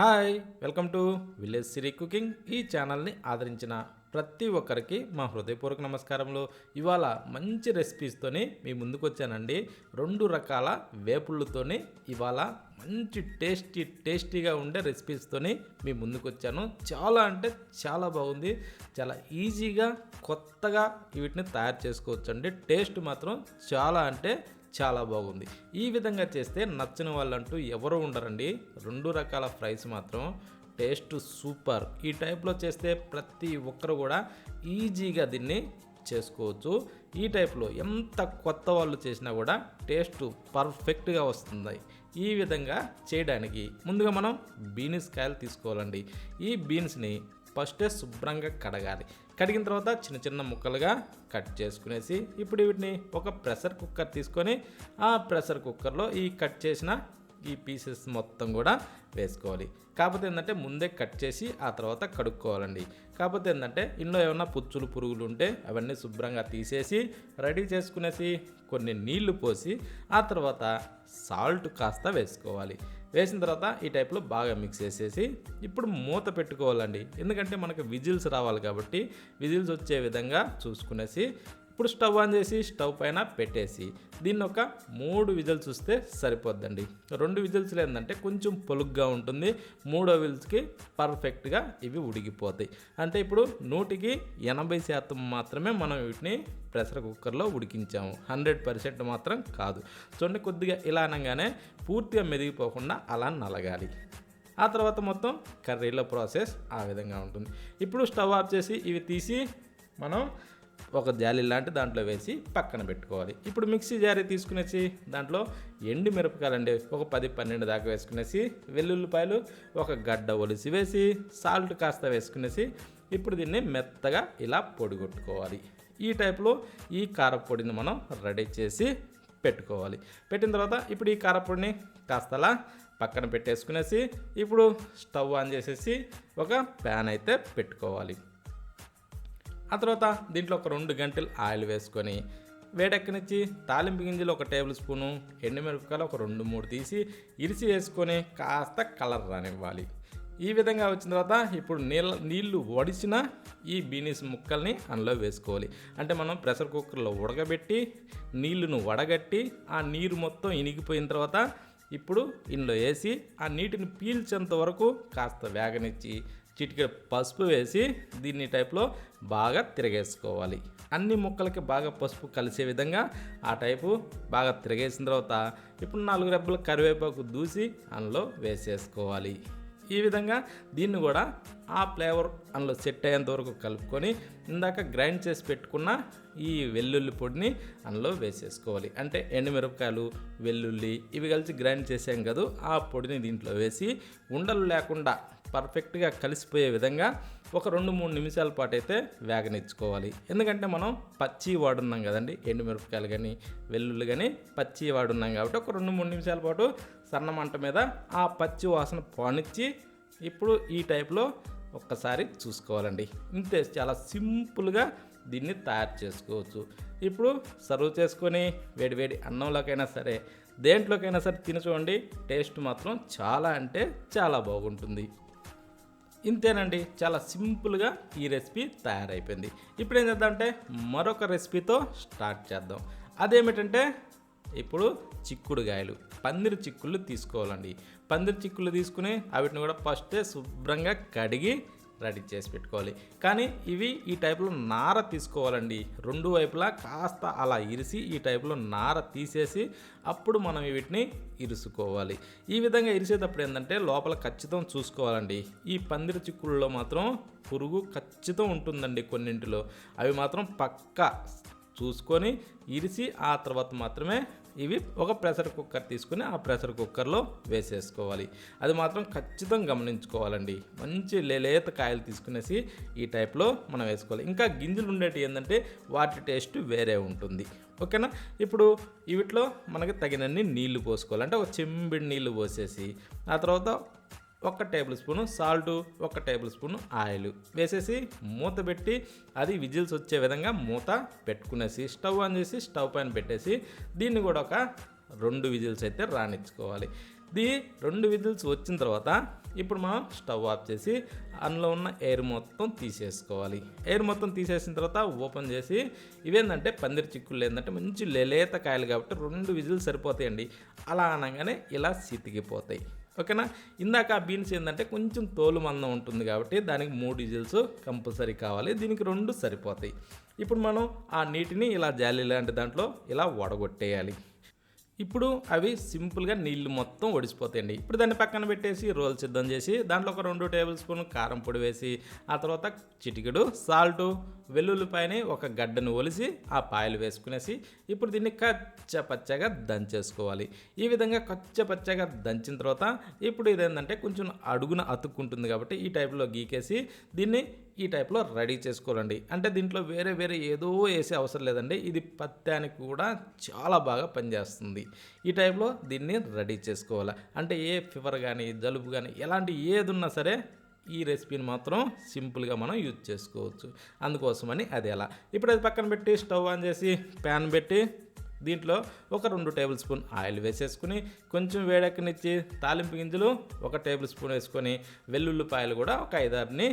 Hi welcome to village Siri cooking. ఈ ఛానల్ని ఆదరించిన ప్రతి ఒక్కరికి మా హృదయపూర్వక నమస్కారములు. ఇవాళ మంచి రెసిపీస్తోని మీ ముందుకు వచ్చానండి. 2 రకాల వేపుళ్ళతోని ఇవాళ మంచి టేస్టీగా ఉండే రెసిపీస్తోని మీ ముందుకు వచ్చాను. చాలా అంటే చాలా బాగుంది. చాలా ఈజీగా కొత్తగా వీటిని తయారు చేసుకోవచ్చండి. టేస్ట్ మాత్రం చాలా అంటే చాలా బాగుంది. ఈ విధంగా చేస్తే నచ్చని వాళ్ళంటూ ఎవరు ఉండరండి. 2 రకాల ఫ్రైస్ మాత్రం టేస్ట్ సూపర్. ఈ టైప్లో చేస్తే ప్రతి ఒక్కరు కూడా ఈజీగా దీన్ని చేసుకోవచ్చు. ఈ టైప్లో ఎంత కొత్త వాళ్ళు చేసినా కూడా టేస్ట్ పర్ఫెక్ట్గా వస్తుంది. ఈ విధంగా చేయడానికి ముందుగా మనం బీన్స్ కాయలు తీసుకోవాలండి. ఈ బీన్స్ని ఫస్టే శుభ్రంగా కడగాలి. కడిగిన తర్వాత చిన్న చిన్న ముక్కలుగా కట్ చేసుకునేసి ఇప్పుడు వీటిని ఒక ప్రెషర్ కుక్కర్ తీసుకొని ఆ ప్రెషర్ కుక్కర్లో ఈ కట్ చేసిన ఈ పీసెస్ మొత్తం కూడా వేసుకోవాలి. కాకపోతే ఏంటంటే ముందే కట్ చేసి ఆ తర్వాత కడుక్కోవాలండి. కాకపోతే ఏంటంటే ఇందులో ఏమన్నా పురుగులు ఉంటే అవన్నీ శుభ్రంగా తీసేసి రెడీ చేసుకునేసి కొన్ని నీళ్లు పోసి ఆ తర్వాత సాల్ట్ కాస్త వేసుకోవాలి. వేసిన తర్వాత ఈ టైప్లో బాగా మిక్స్ చేసేసి ఇప్పుడు మూత పెట్టుకోవాలండి. ఎందుకంటే మనకు విజిల్స్ రావాలి కాబట్టి విజిల్స్ వచ్చే విధంగా చూసుకునేసి ఇప్పుడు స్టవ్ ఆన్ చేసి స్టవ్ పైన పెట్టేసి దీన్ని ఒక 3 విజిల్స్ వస్తే సరిపోద్దండి. 2 విజిల్స్ ఏంటంటే కొంచెం పొలుగ్గా ఉంటుంది. 3వ విజిల్స్కి పర్ఫెక్ట్గా ఇవి ఉడికిపోతాయి. అంటే ఇప్పుడు 100% మాత్రమే మనం వీటిని ప్రెషర్ కుక్కర్లో ఉడికించాము. 100% మాత్రం కాదు. చూడండి, కొద్దిగా ఇలా అనగానే పూర్తిగా మెదిగిపోకుండా అలా నలగాలి. ఆ తర్వాత మొత్తం కర్రీలో ప్రాసెస్ ఆ విధంగా ఉంటుంది. ఇప్పుడు స్టవ్ ఆఫ్ చేసి ఇవి తీసి మనం ఒక జాలి లాంటి దాంట్లో వేసి పక్కన పెట్టుకోవాలి. ఇప్పుడు మిక్సీ జారీ తీసుకునేసి దాంట్లో ఎండు మిరపకాయలండి ఒక 10-12 దాకా వేసుకునేసి వెల్లుల్లిపాయలు ఒక గడ్డ ఒలిసి వేసి సాల్ట్ కాస్త వేసుకునేసి ఇప్పుడు దీన్ని మెత్తగా ఇలా పొడిగొట్టుకోవాలి. ఈ టైప్లో ఈ కారపొడిని మనం రెడీ చేసి పెట్టుకోవాలి. పెట్టిన తర్వాత ఇప్పుడు ఈ కారపొడిని కాస్తలా పక్కన పెట్టేసుకునేసి ఇప్పుడు స్టవ్ ఆన్ చేసేసి ఒక ప్యాన్ అయితే పెట్టుకోవాలి. ఆ తర్వాత దీంట్లో ఒక 2 గంటలు ఆయిల్ వేసుకొని వేడెక్కనిచ్చి తాలింపు గింజలు ఒక టేబుల్ స్పూను, ఎండుమిరపకాయలు ఒక 2-3 తీసి ఇరిసి వేసుకొని కాస్త కలర్ రానివ్వాలి. ఈ విధంగా వచ్చిన తర్వాత ఇప్పుడు నీళ్లు వడిసిన ఈ బీనీస్ ముక్కల్ని అందులో వేసుకోవాలి. అంటే మనం ప్రెషర్ కుక్కర్లో ఉడకబెట్టి నీళ్లను వడగట్టి ఆ నీరు మొత్తం ఇనిగిపోయిన తర్వాత ఇప్పుడు ఇందులో వేసి ఆ నీటిని పీల్చేంత వరకు కాస్త వేగనిచ్చి చిటికెడు పసుపు వేసి దీన్ని టైప్లో బాగా తిరగేసుకోవాలి. అన్ని ముక్కలకి బాగా పసుపు కలిసే విధంగా ఆ టైపు బాగా తిరగేసిన తర్వాత ఇప్పుడు 4 రెబ్బలు కరివేపాకు దూసి అందులో వేసేసుకోవాలి. ఈ విధంగా దీన్ని కూడా ఆ ఫ్లేవర్ అందులో సెట్ అయ్యేంత వరకు కలుపుకొని ఇందాక గ్రైండ్ చేసి పెట్టుకున్న ఈ వెల్లుల్లి పొడిని అందులో వేసేసుకోవాలి. అంటే ఎండుమిరపకాయలు, వెల్లుల్లి ఇవి కలిసి గ్రైండ్ చేసాం కదా, ఆ పొడిని దీంట్లో వేసి ఉండలు లేకుండా పర్ఫెక్ట్గా కలిసిపోయే విధంగా ఒక 2-3 నిమిషాల పాటు అయితే వేగనిచ్చుకోవాలి. ఎందుకంటే మనం పచ్చి వాడున్నాం కదండి, ఎండుమిరపకాయలు కానీ వెల్లుల్లి కానీ పచ్చి వాడున్నాం కాబట్టి ఒక 2-3 నిమిషాల పాటు సన్న మంట మీద ఆ పచ్చి వాసన పోనిచ్చి ఇప్పుడు ఈ టైప్లో ఒక్కసారి చూసుకోవాలండి. ఇంతే, చాలా సింపుల్గా దీన్ని తయారు చేసుకోవచ్చు. ఇప్పుడు సర్వ్ చేసుకొని వేడివేడి అన్నంలోకైనా సరే దేంట్లోకైనా సరే తిని చూడండి. టేస్ట్ మాత్రం చాలా అంటే చాలా బాగుంటుంది. ఇంతేనండి, చాలా సింపుల్గా ఈ రెసిపీ తయారైపోయింది. ఇప్పుడు ఏం చేద్దామంటే మరొక రెసిపీతో స్టార్ట్ చేద్దాం. అదేమిటంటే ఇప్పుడు చిక్కుడుగాయలు, పందిరి చిక్కుళ్ళు తీసుకోవాలండి. పందిరి చిక్కుళ్ళు తీసుకుని వాటిని కూడా ఫస్టే శుభ్రంగా కడిగి రెడీ చేసి పెట్టుకోవాలి. కానీ ఇవి ఈ టైప్లో నార తీసుకోవాలండి. 2 వైపులా కాస్త అలా ఇరిసి ఈ టైప్లో నార తీసేసి అప్పుడు మనం వీటిని ఇరుసుకోవాలి. ఈ విధంగా ఇరిసేటప్పుడు ఏంటంటే లోపల ఖచ్చితం చూసుకోవాలండి. ఈ పందిరి చిక్కుల్లో మాత్రం పురుగు ఖచ్చితం ఉంటుందండి. కొన్నింటిలో అవి మాత్రం పక్కా చూసుకొని ఇరిసి ఆ తర్వాత మాత్రమే ఇవి ఒక ప్రెషర్ కుక్కర్ తీసుకుని ఆ ప్రెషర్ కుక్కర్లో వేసేసుకోవాలి. అది మాత్రం ఖచ్చితంగా గమనించుకోవాలండి. మంచి లేత కాయలు తీసుకునేసి ఈ టైప్లో మనం వేసుకోవాలి. ఇంకా గింజలు ఉండేవి ఏంటంటే వాటి టేస్ట్ వేరే ఉంటుంది. ఓకేనా. ఇప్పుడు వీటిలో మనకి తగినన్ని నీళ్లు పోసుకోవాలి. అంటే ఒక చెంబిడి నీళ్లు పోసేసి ఆ తర్వాత 1 table spoon salt, 1 table spoon oil వేసేసి మూత పెట్టి అది విజిల్స్ వచ్చే విధంగా మూత పెట్టుకునేసి స్టవ్ ఆన్ చేసి స్టవ్ పైన పెట్టేసి దీన్ని కూడా ఒక 2 విజిల్స్ అయితే రానిచ్చుకోవాలి. ఇది 2 విజిల్స్ వచ్చిన తర్వాత ఇప్పుడు మనం స్టవ్ ఆఫ్ చేసి అందులో ఉన్న ఎయిర్ మొత్తం తీసేసుకోవాలి. ఎయిర్ మొత్తం తీసేసిన తర్వాత ఓపెన్ చేసి ఇవేంటంటే పందిరి చిక్కుళ్ళు ఏంటంటే మంచి లేత కాయలు కాబట్టి 2 విజిల్స్ సరిపోతాయండి. అలా అనగానే ఇలా సితికిపోతాయి. ఓకేనా. ఇందాక ఆ బీన్స్ ఏంటంటే కొంచెం తోలు మందం ఉంటుంది కాబట్టి దానికి 3 విజిల్స్ కంపల్సరీ కావాలి. దీనికి 2 సరిపోతాయి. ఇప్పుడు మనం ఆ నీటిని ఇలా జాలి లాంటి దాంట్లో ఇలా వడగొట్టేయాలి. ఇప్పుడు అవి సింపుల్గా నీళ్ళు మొత్తం ఒడిసిపోతాయండి. ఇప్పుడు దాన్ని పక్కన పెట్టేసి రోల్ సిద్ధం చేసి దాంట్లో ఒక 2 టేబుల్ స్పూన్ కారం పొడి వేసి ఆ తర్వాత చిటికెడు సాల్టు, వెల్లుల్లిపాయని ఒక గడ్డను ఒలిసి ఆ పాయలు వేసుకునేసి ఇప్పుడు దీన్ని కచ్చపచ్చగా దంచేసుకోవాలి. ఈ విధంగా కచ్చపచ్చగా దంచిన తర్వాత ఇప్పుడు ఇదేంటంటే కొంచెం అడుగున అతుక్కుంటుంది కాబట్టి ఈ టైప్లో గీకేసి దీన్ని ఈ టైప్లో రెడీ చేసుకోవాలండి. అంటే దీంట్లో వేరే ఏదో వేసే అవసరం లేదండి. ఇది పత్యానికి కూడా చాలా బాగా పనిచేస్తుంది. ఈ టైప్లో దీన్ని రెడీ చేసుకోవాలి. అంటే ఏ ఫీవర్ కానీ జలుబు కానీ ఎలాంటి ఏది ఉన్నా సరే ఈ రెసిపీని మాత్రం సింపుల్గా మనం యూజ్ చేసుకోవచ్చు. అందుకోసమని అది ఎలా ఇప్పుడు అది పక్కన పెట్టి స్టవ్ ఆన్ చేసి ప్యాన్ పెట్టి దీంట్లో ఒక 2 టేబుల్ స్పూన్ ఆయిల్ వేసేసుకుని కొంచెం వేడెక్కనిచ్చి తాలింపు గింజలు 1 టేబుల్ స్పూన్ వేసుకొని వెల్లుల్లిపాయలు కూడా ఒక 5-6ని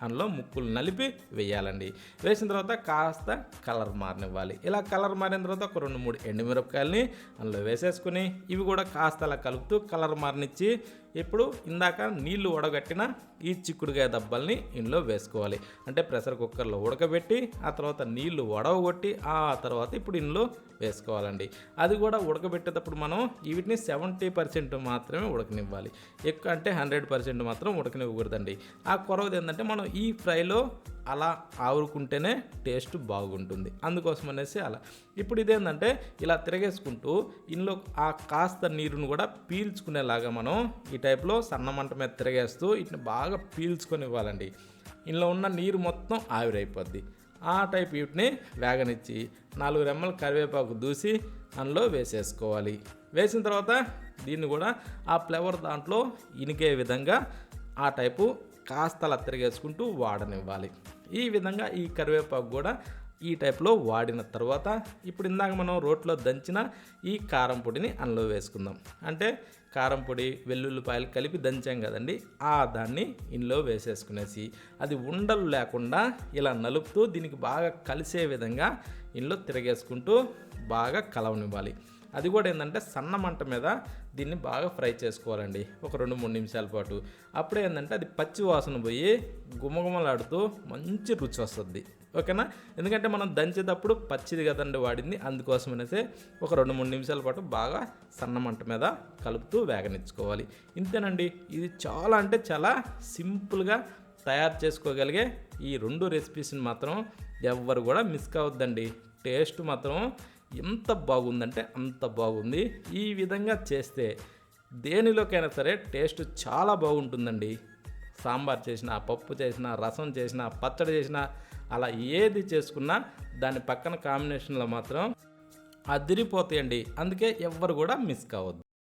అందులో ముక్కులు నలిపి వేయాలండి. వేసిన తర్వాత కాస్త కలర్ మారనివ్వాలి. ఇలా కలర్ మారిన తర్వాత ఒక 2-3 ఎండుమిరపకాయలని అందులో వేసేసుకుని ఇవి కూడా కాస్త అలా కలుపుతూ కలర్ మారనిచ్చి ఇప్పుడు ఇందాక నీళ్లు ఉడగట్టిన ఈ చిక్కుడుకాయ దబ్బల్ని ఇందులో వేసుకోవాలి. అంటే ప్రెషర్ కుక్కర్లో ఉడకబెట్టి ఆ తర్వాత నీళ్లు వడవగొట్టి ఆ తర్వాత ఇప్పుడు ఇందులో వేసుకోవాలండి. అది కూడా ఉడకబెట్టేటప్పుడు మనం వీటిని 70% మాత్రమే ఉడకనివ్వాలి. ఎక్కువ అంటే 100% మాత్రం ఉడకనివ్వకూడదండి. ఆ కొరవది ఏంటంటే మనం ఈ ఫ్రైలో అలా ఆవురుకుంటేనే టేస్ట్ బాగుంటుంది. అందుకోసం అనేసి అలా ఇప్పుడు ఇదేంటంటే ఇలా తిరగేసుకుంటూ ఇందులో ఆ కాస్త నీరును కూడా పీల్చుకునేలాగా మనం ఈ టైప్లో సన్న మంట మీద తిరగేస్తూ వీటిని బాగా పీల్చుకొని ఇవ్వాలండి. ఇందులో ఉన్న నీరు మొత్తం ఆవిరైపోద్ది. ఆ టైప్ వీటిని వేగనిచ్చి 4 రెమ్మల కరివేపాకు దూసి అందులో వేసేసుకోవాలి. వేసిన తర్వాత దీన్ని కూడా ఆ ఫ్లేవర్ దాంట్లో ఇనికే విధంగా ఆ టైపు కాస్త అలా తిరిగేసుకుంటూ వాడనివ్వాలి. ఈ విధంగా ఈ కరివేపాకు కూడా ఈ టైప్లో వాడిన తర్వాత ఇప్పుడు ఇందాక మనం రోట్లో దంచిన ఈ కారం పొడిని అందులో వేసుకుందాం. అంటే కారం పొడి వెల్లుల్లిపాయలు కలిపి దంచాం కదండి, ఆ దాన్ని ఇందులో వేసేసుకునేసి అది ఉండలు లేకుండా ఇలా నలుపుతూ దీనికి బాగా కలిసే విధంగా ఇందులో తిరగేసుకుంటూ బాగా కలవనివ్వాలి. అది కూడా ఏంటంటే సన్న మంట మీద దీన్ని బాగా ఫ్రై చేసుకోవాలండి ఒక 2-3 నిమిషాల పాటు. అప్పుడే ఏంటంటే అది పచ్చి వాసన పోయి గుమగుమలాడుతూ మంచి రుచి వస్తుంది. ఓకేనా. ఎందుకంటే మనం దంచేటప్పుడు పచ్చిది కదండి వాడింది, అందుకోసం అనేసి ఒక 2-3 నిమిషాల పాటు బాగా సన్న మంట మీద కలుపుతూ వేగనిచ్చుకోవాలి. ఇంతేనండి. ఇది చాలా అంటే చాలా సింపుల్గా తయారు చేసుకోగలిగే ఈ 2 రెసిపీస్ని మాత్రం ఎవ్వరు కూడా మిస్ కావద్దండి. టేస్ట్ మాత్రం ఎంత బాగుందంటే అంత బాగుంది. ఈ విధంగా చేస్తే దేనిలోకైనా సరే టేస్ట్ చాలా బాగుంటుందండి. సాంబార్ చేసినా, పప్పు చేసినా, రసం చేసినా, పచ్చడి చేసినా అలా ఏది చేసుకున్నా దాని పక్కన కాంబినేషన్లో మాత్రం అదిరిపోతాయండి. అందుకే ఎవ్వరు కూడా మిస్ కావద్దు.